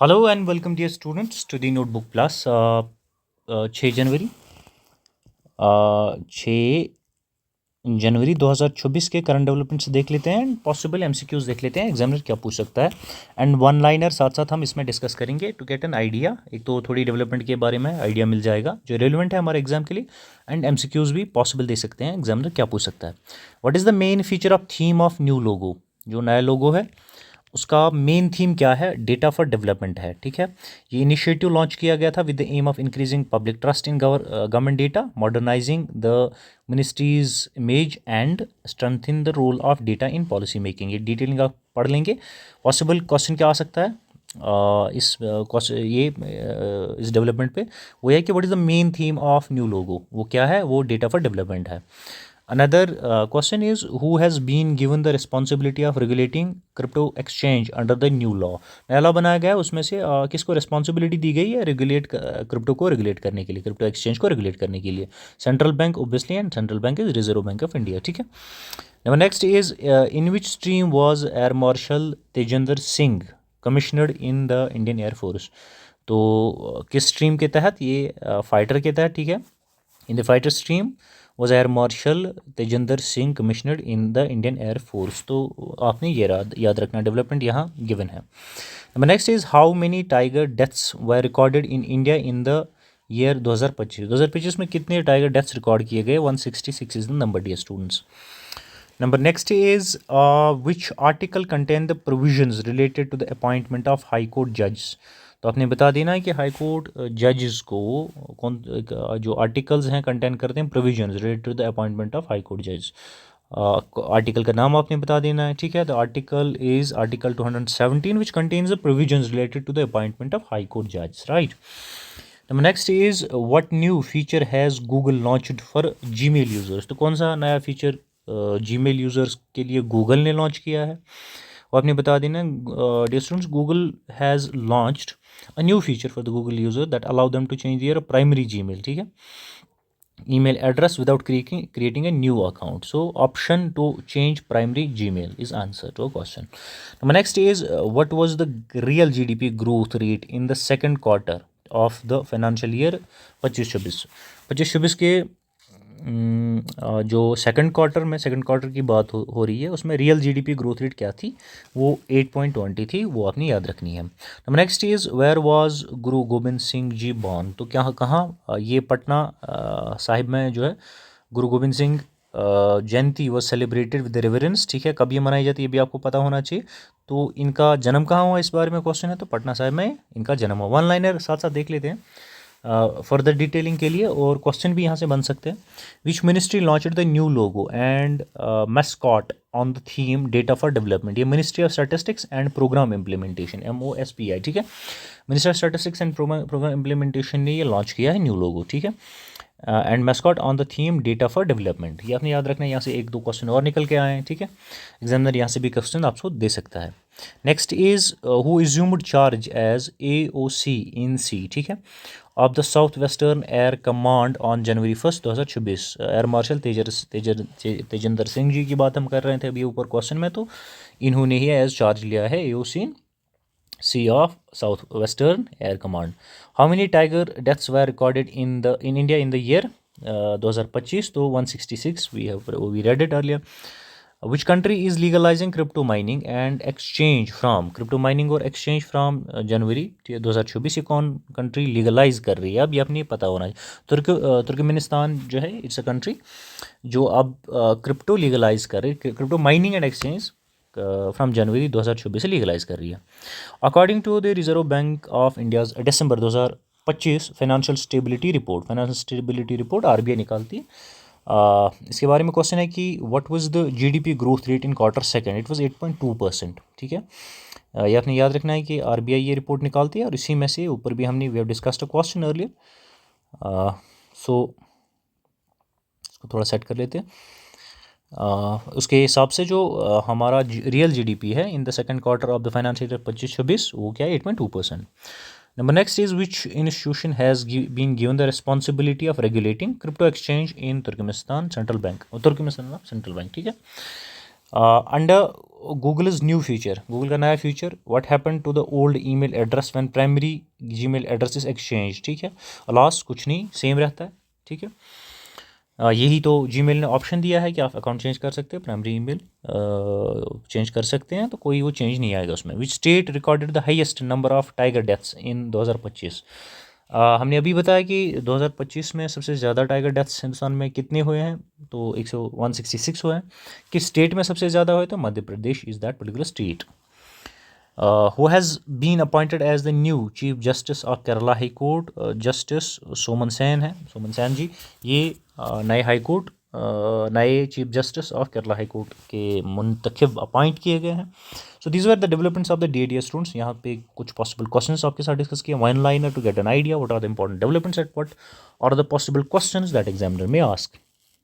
Hello and welcome, dear students, to the Notebook Plus. 6 जनवरी 6 जनवरी 2024 के current developments देख लेते हैं एंड पॉसिबल एमसीक्यूज देख लेते हैं एग्जामिनर क्या पूछ सकता है एंड वन लाइनर साथ साथ हम इसमें डिस्कस करेंगे टू गेट एन आइडिया। एक तो थोड़ी डेवलपमेंट के बारे में आइडिया मिल जाएगा जो रेलिवेंट है हमारे एग्जाम के लिए एंड एमसीक्यूज भी पॉसिबल दे सकते हैं एग्जामिनर क्या पूछ सकता है। What is the main feature of theme of new logo? जो नया लोगो है उसका मेन थीम क्या है? डेटा फॉर डेवलपमेंट है। ठीक है, ये इनिशिएटिव लॉन्च किया गया था with the aim of increasing public trust in government data, modernising the ministry's image and strengthening the role of data in policy making. ये डिटेलिंग आप पढ़ लेंगे। पॉसिबल क्वेश्चन क्या आ सकता है इस डेवलपमेंट पे? वो है कि what is the main theme of new logo? वो क्या है? वो डेटा फॉर डेवलपमेंट है। Another question is who has been given the responsibility of regulating crypto exchange under the new law? नया लॉ बनाया गया है, उसमें से किसको रिस्पॉन्सिबिलिटी दी गई है रेगुलेट क्रिप्टो को रेगुलेट करने के लिए, क्रिप्टो एक्सचेंज को रेगुलेट करने के लिए? Central bank obviously, and central bank is reserve bank of India. ठीक है, number next is in which stream was air marshal Tejendra Singh commissioned in the Indian air force? तो किस स्ट्रीम के तहत? ये फाइटर के तहत। ठीक है, in the fighter stream was air marshal Tejendra Singh commissioned in the Indian air force. तो आपने ये याद रखना, डेवलपमेंट यहाँ गिवन है। Number next is how many tiger deaths were recorded in India in the year 2025 में कितने टाइगर डेथ्स रिकॉर्ड किए गए? 166 is the number, dear students. Number next is which article contain the provisions related to the appointment of high court जज? तो आपने बता देना है कि हाई कोर्ट जजेस को कौन जो आर्टिकल्स हैं कंटेन करते हैं provisions related to the appointment of high court जज। आर्टिकल का नाम आपने बता देना है। ठीक है, the article is article 217 which contains the provisions related to the appointment of high court जज, right. Number next is what new feature has Google launched for Gmail users? तो कौन सा नया फीचर जीमेल यूजर्स के लिए Google ने launch किया है? वो आपने बता देना। Dear students, Google has launched a new feature for the Google user that allow them to change their primary Gmail, ठीक है, email address without creating a new account. So option to change primary Gmail is answer to a question. Number next is what was the real GDP growth rate in the second quarter of the financial year 25-26 के जो second quarter की बात हो रही है, उसमें real GDP growth rate क्या थी? वो 8.20 थी। वो आपने याद रखनी है। Number next is where was Guru Gobind Singh ji born? तो क्या कहाँ? ये पटना साहिब में जो है गुरु गोबिंद सिंह जयंती वॉज सेलिब्रेटेड विद रेवरेंस। ठीक है, कब ये मनाई जाती है ये भी आपको पता होना चाहिए। तो इनका जन्म कहाँ हुआ, इस बारे में क्वेश्चन है, तो पटना साहिब में इनका जन्म हुआ। वन लाइनर साथ साथ देख लेते हैं फर्दर डिटेलिंग के लिए, और क्वेश्चन भी यहाँ से बन सकते हैं। Which ministry launched the new logo and mascot on the theme data for development? ये ministry of statistics and programme implementation, MOSPI। ठीक है, ministry of statistics and programme implementation ने ये लॉन्च किया है न्यू लोगो। ठीक है, and mascot on the theme data for development. ये आपने याद रखना है। यहाँ से एक दो क्वेश्चन और निकल के आए हैं। ठीक है, एग्जामिनर यहाँ से भी क्वेश्चन आपको दे सकता है। Next is who assumed charge as AOC in C? ठीक है, of the south western air command on January 1, 2026। Air marshal Tejendra Singh ji की बात हम कर रहे थे अभी ऊपर क्वेश्चन में। तो इन्होंने ही एज चार्ज लिया है AOC C of south western air command. How many tiger deaths were recorded in India in the year 2025? तो 166 we read it earlier. Which country is legalising crypto mining and exchange from? Crypto mining और exchange from January 2024 ये कौन country legalise कर रही है? अब ये अपनी पता होना चाहिए। तुर्कमेनिस्तान जो है इट्स अ कंट्री जो अब क्रिप्टो लीगलाइज कर रही है, crypto mining and exchange from January 2024 से लीगलाइज कर रही है। According to the Reserve bank of India's December 2025 financial stability report RBI निकालती है। इसके बारे में क्वेश्चन है कि what was the GDP growth rate in quarter second? It was 8.2%। ठीक है, ये आपने याद रखना है कि RBI ये रिपोर्ट निकालती है, और इसी में से ऊपर भी हमने we have discussed a question earlier. So इसको थोड़ा सेट कर लेते हैं। उसके हिसाब से जो हमारा रियल GDP है in the second quarter of the financial year 25-26 वो क्या है? 8.2%। Number next is which institution has been given the responsibility of regulating crypto exchange in Turkmenistan central bank? ठीक है, under Google is new feature, Google का नया feature, what happen to the old email address when primary Gmail address is exchange, ठीक है। Alas कुछ नहीं, same रहता है, ठीक है। यही तो जीमेल ने ऑप्शन दिया है कि आप अकाउंट चेंज कर सकते हैं, प्राइमरी ईमेल चेंज कर सकते हैं, तो कोई वो चेंज नहीं आएगा उसमें। Which state recorded the highest number of tiger deaths in 2025। हमने अभी बताया कि 2025 में सबसे ज़्यादा टाइगर डेथ्स हिंदुस्तान में कितने हुए हैं, तो 166 हुए हैं। किस स्टेट में सबसे ज़्यादा हुए, तो Madhya Pradesh is that particular state. Who has been appointed as the new chief justice of Kerala high court, justice Soumen Sen है, सोमन सेन जी, ये नए हाई कोर्ट नए chief justice of Kerala high court के मुंतखब अपॉइंट किए गए हैं। So these were the developments of the DADS students. यहाँ पे कुछ पॉसिबल क्वेश्चंस आपके साथ डिस्कस किए, one liner to get an idea what are the important developments at what are the possible questions that examiner may ask.